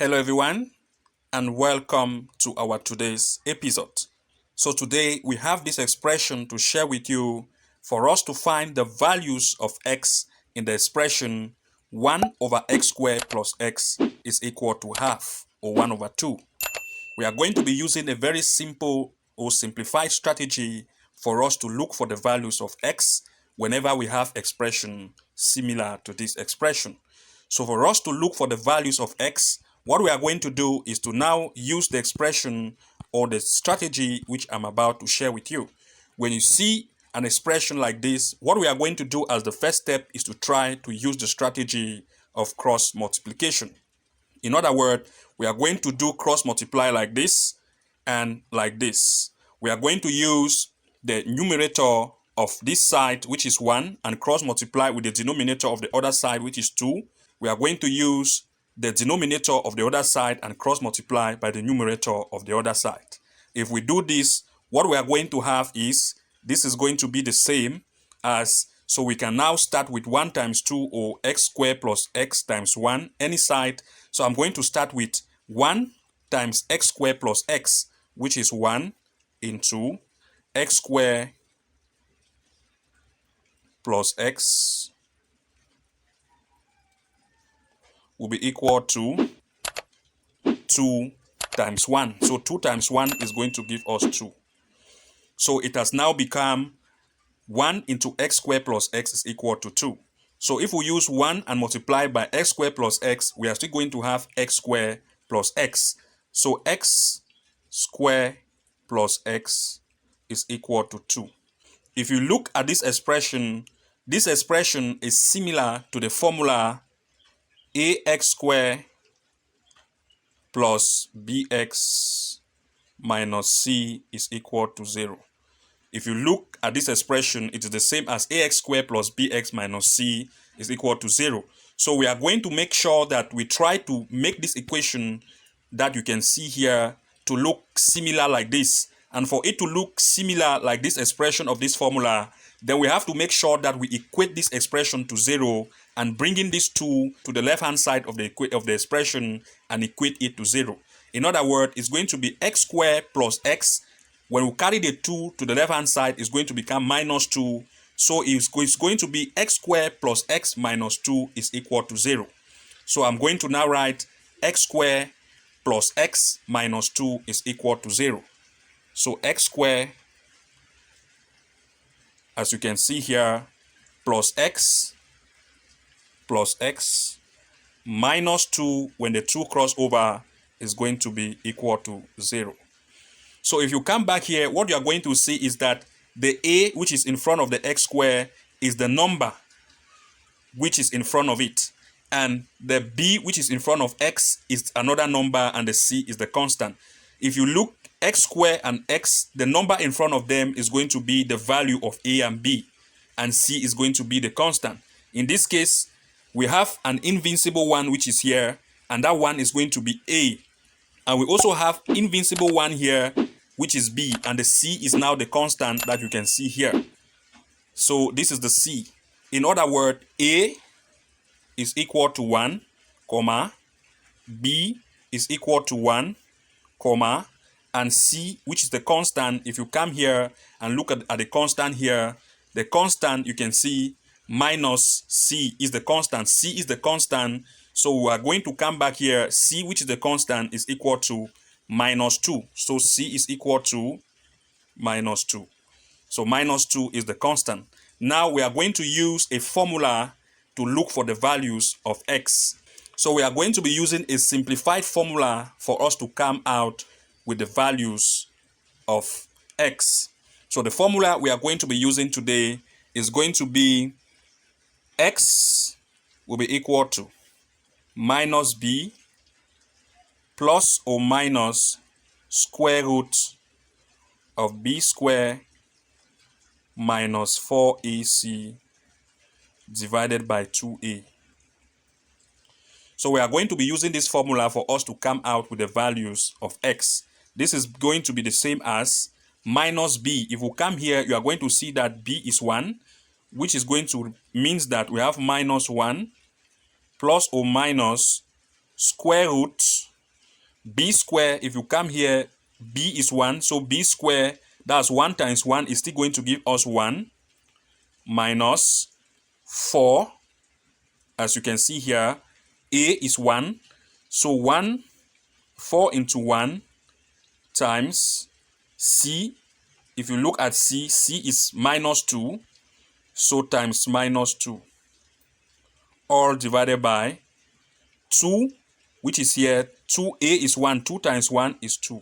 Hello everyone and welcome to our today's episode. So today we have this expression to share with you for us to find the values of x in the expression 1 over x squared plus x is equal to half or 1 over 2. We are going to be using a very simple or simplified strategy for us to look for the values of x whenever we have expression similar to this expression. So for us to look for the values of x, what we are going to do is to now use the expression or the strategy which I'm about to share with you. When you see an expression like this, what we are going to do as the first step is to try to use the strategy of cross multiplication. In other words, we are going to do cross multiply like this and like this. We are going to use the numerator of this side, which is 1, and cross multiply with the denominator of the other side, which is 2. We are going to use the denominator of the other side and cross multiply by the numerator of the other side. If we do this, what we are going to have is, this is going to be the same as, so we can now start with 1 times 2 or x squared plus x times 1, any side. So I'm going to start with 1 times x squared plus x, which is 1 into x squared plus x will be equal to 2 times 1. So 2 times 1 is going to give us 2. So it has now become 1 into x squared plus x is equal to 2. So if we use 1 and multiply by x squared plus x, we are still going to have x squared plus x. So x squared plus x is equal to 2. If you look at this expression is similar to the formula ax squared plus bx minus c is equal to 0. If you look at this expression, it is the same as ax squared plus bx minus c is equal to 0. So we are going to make sure that we try to make this equation that you can see here to look similar like this. And for it to look similar like this expression of this formula, then we have to make sure that we equate this expression to 0 and bringing this 2 to the left hand side of the expression and equate it to 0. In other words, it's going to be x squared plus x. When we carry the 2 to the left hand side, it's going to become minus 2. So it's going to be x squared plus x minus 2 is equal to 0. So I'm going to now write x squared plus x minus 2 is equal to 0. So x squared, as you can see here, plus x minus 2, when the 2 cross over, is going to be equal to 0. So if you come back here, what you are going to see is that the a, which is in front of the x squared, is the number which is in front of it. And the b, which is in front of x, is another number, and the c is the constant. If you look, x squared and x, the number in front of them is going to be the value of a and b, and c is going to be the constant. In this case, we have an invincible one which is here, and that one is going to be a. And we also have invincible one here, which is b, and the c is now the constant that you can see here. So this is the c. In other words, a is equal to 1, comma, b is equal to 1, comma, and c, which is the constant. If you come here and look at the constant here, the constant you can see minus c is the constant. C is the constant. So we are going to come back here. C, which is the constant, is equal to minus 2. So c is equal to minus 2. So minus 2 is the constant. Now we are going to use a formula to look for the values of x. So we are going to be using a simplified formula for us to come out with the values of x. So the formula we are going to be using today is going to be x will be equal to minus b plus or minus square root of b squared minus 4ac divided by 2a. So we are going to be using this formula for us to come out with the values of x. This is going to be the same as minus b. If we come here, you are going to see that b is 1, which is going to means that we have minus 1 plus or minus square root b square, if you come here, b is 1, so b square, that's 1 times 1 is still going to give us 1 minus 4. As you can see here, a is 1, so 4 into 1 times c. If you look at c is minus 2, so times minus 2, all divided by 2, which is here, 2a is 1, 2 times 1 is 2.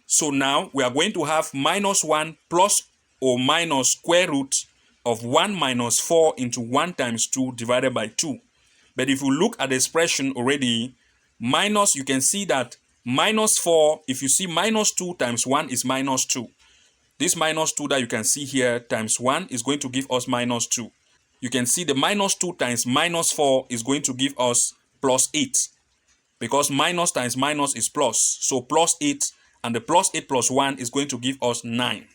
So now we are going to have minus 1 plus or minus square root of 1 minus 4 into 1 times 2 divided by 2. But if you look at the expression already, minus, you can see that minus 4, if you see minus 2 times 1 is minus 2. This minus 2 that you can see here times 1 is going to give us minus 2. You can see the minus 2 times minus 4 is going to give us plus 8. Because minus times minus is plus. So plus 8, and the plus 8 plus 1 is going to give us 9.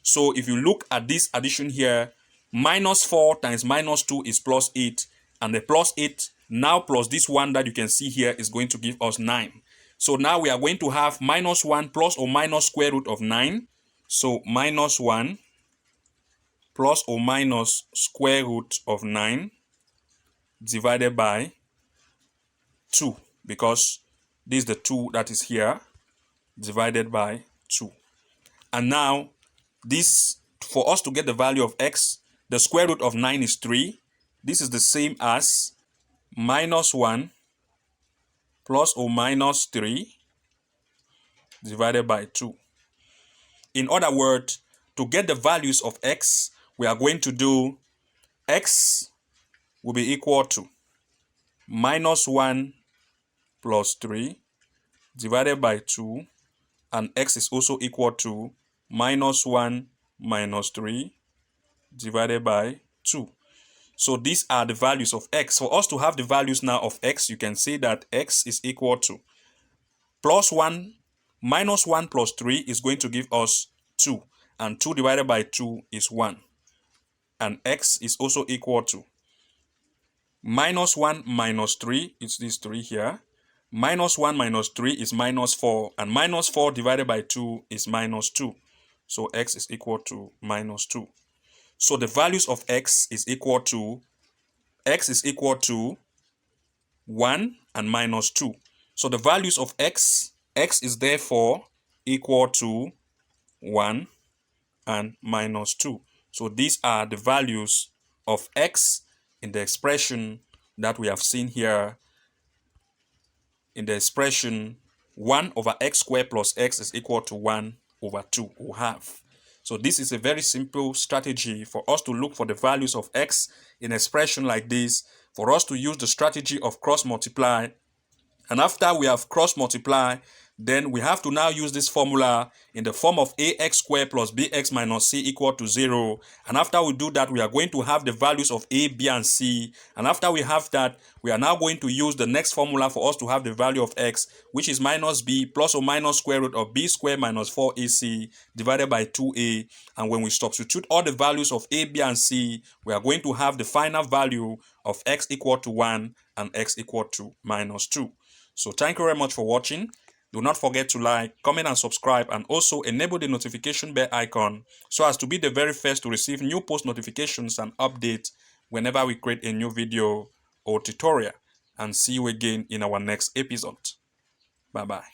So if you look at this addition here, minus 4 times minus 2 is plus 8. And the plus 8 now plus this 1 that you can see here is going to give us 9. So now we are going to have minus 1 plus or minus square root of 9. So minus 1 plus or minus square root of 9 divided by 2. Because this is the 2 that is here divided by 2. And now this, for us to get the value of x, the square root of 9 is 3. This is the same as minus 1 plus or minus 3 divided by 2. In other words, to get the values of x, we are going to do x will be equal to minus 1 plus 3 divided by 2, and x is also equal to minus 1 minus 3 divided by 2. So these are the values of x. For us to have the values now of x, you can say that x is equal to plus 1 minus 1 plus 3 is going to give us 2, and 2 divided by 2 is 1. And x is also equal to minus 1 minus 3, it's this 3 here. Minus 1 minus 3 is minus 4, and minus 4 divided by 2 is minus 2. So x is equal to minus 2. So the values of x is equal to 1 and minus 2. So the values of x is therefore equal to 1 and minus 2. So these are the values of x in the expression that we have seen here. In the expression 1 over x squared plus x is equal to 1 over 2, or half. So this is a very simple strategy for us to look for the values of x in an expression like this, for us to use the strategy of cross multiply. And after we have cross multiply, then we have to now use this formula in the form of ax squared plus bx minus c equal to 0. And after we do that, we are going to have the values of a, b, and c. And after we have that, we are now going to use the next formula for us to have the value of x, which is minus b plus or minus square root of b squared minus 4ac divided by 2a. And when we substitute all the values of a, b, and c, we are going to have the final value of x equal to 1 and x equal to minus 2. So thank you very much for watching. Do not forget to like, comment, and subscribe, and also enable the notification bell icon so as to be the very first to receive new post notifications and updates whenever we create a new video or tutorial. And see you again in our next episode. Bye-bye.